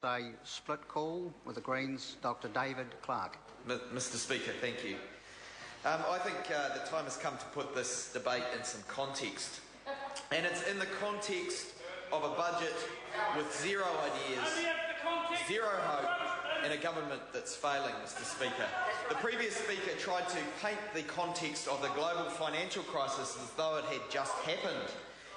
A split call with the Greens, Dr. David Clark. Mr. Speaker, thank you. I think the time has come to put this debate in some context. And it's in the context of a budget with zero ideas, zero hope, and a government that's failing, Mr. Speaker. The previous speaker tried to paint the context of the global financial crisis as though it had just happened,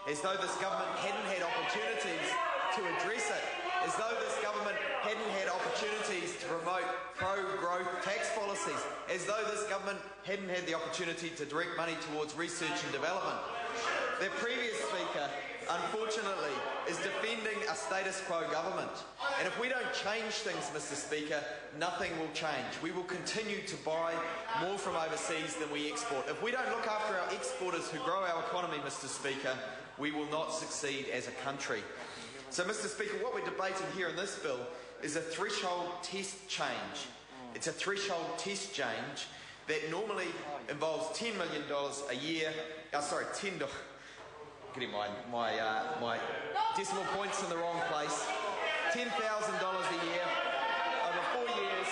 as though this government hadn't had opportunities to address it, as though this government hadn't had opportunities to promote pro-growth tax policies, as though this government hadn't had the opportunity to direct money towards research and development. The previous speaker, unfortunately, is defending a status quo government. And if we don't change things, Mr. Speaker, nothing will change. We will continue to buy more from overseas than we export. If we don't look after our exporters who grow our economy, Mr. Speaker, we will not succeed as a country. So, Mr. Speaker, what we're debating here in this bill is a threshold test change. It's a threshold test change that normally involves $10 million a year. $10. Getting my decimal points in the wrong place. $10,000 a year over 4 years.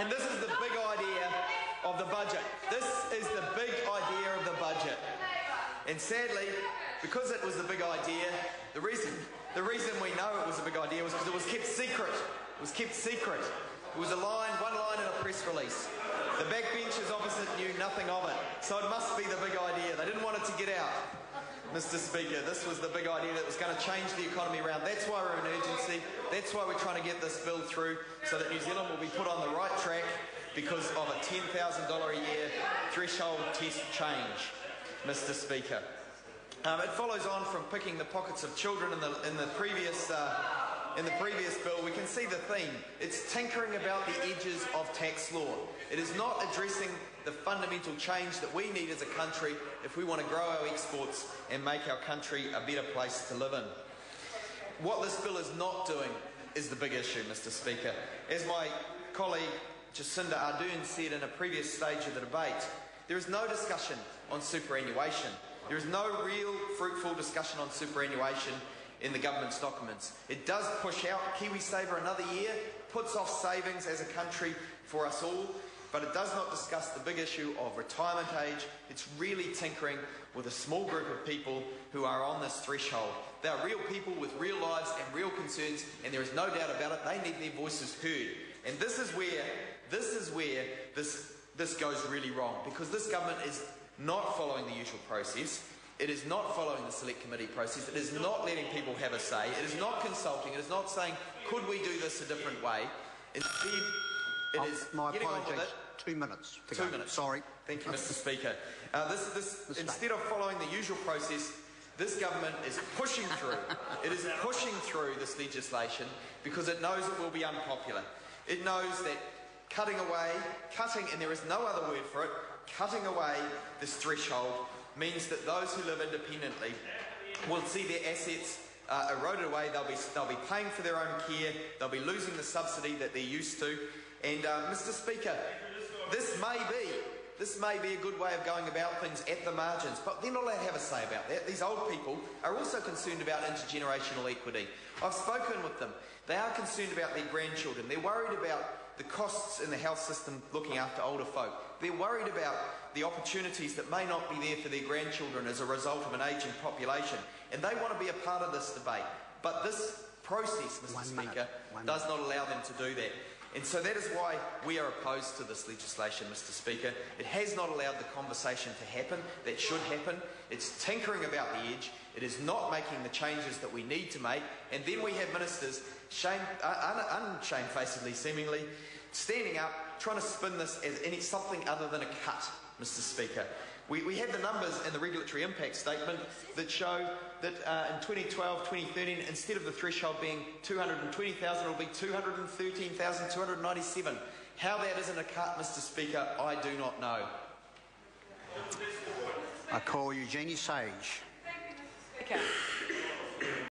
And this is the big idea of the budget. This is the big idea of the budget. And sadly, because it was the big idea, the reason we know it was a big idea was because it was kept secret. It was kept secret. It was one line in a press release. The backbenchers opposite knew nothing of it. So it must be the big idea. They didn't want it to get out. Mr. Speaker, this was the big idea that was going to change the economy around. That's why we're in urgency. That's why we're trying to get this bill through so that New Zealand will be put on the right track because of a $10,000 a year threshold test change, Mr. Speaker. It follows on from picking the pockets of children in the previous bill. We can see the theme. It's tinkering about the edges of tax law. It is not addressing the fundamental change that we need as a country if we want to grow our exports and make our country a better place to live in. What this bill is not doing is the big issue, Mr. Speaker. As my colleague Jacinda Ardern said in a previous stage of the debate, there is no discussion on superannuation. There is no real fruitful discussion on superannuation in the government's documents. It does push out KiwiSaver another year, puts off savings as a country for us all, but it does not discuss the big issue of retirement age. It's really tinkering with a small group of people who are on this threshold. They are real people with real lives and real concerns, and there is no doubt about it, they need their voices heard. And this is where this goes really wrong, because this government is not following the usual process. It is not following the select committee process. It is not letting people have a say. It is not consulting. It is not saying, could we do this a different way? Instead, it is getting on with it. 2 minutes. 2 minutes. Sorry. Thank you, Mr. Speaker. Instead of following the usual process, this government is pushing through. It is pushing through this legislation because it knows it will be unpopular. It knows that cutting, and there is no other word for it, cutting away this threshold means that those who live independently will see their assets eroded away. They'll be paying for their own care. They'll be losing the subsidy that they're used to. And Mr. Speaker, this may be a good way of going about things at the margins, but they're not allowed to have a say about that. These old people are also concerned about intergenerational equity. I've spoken with them. They are concerned about their grandchildren. They're worried about the costs in the health system looking after older folk. They're worried about the opportunities that may not be there for their grandchildren as a result of an ageing population. And they want to be a part of this debate. But this process, Mr. Speaker, does not allow them to do that. And so that is why we are opposed to this legislation, Mr. Speaker. It has not allowed the conversation to happen that should happen. It's tinkering about the edge. It is not making the changes that we need to make. And then we have ministers unshamefacedly, seemingly, standing up, trying to spin this as something other than a cut, Mr. Speaker. We have the numbers in the regulatory impact statement that show that in 2012, 2013, instead of the threshold being 220,000, it will be 213,297. How that isn't a cut, Mr. Speaker, I do not know. I call Eugenie Sage. Okay.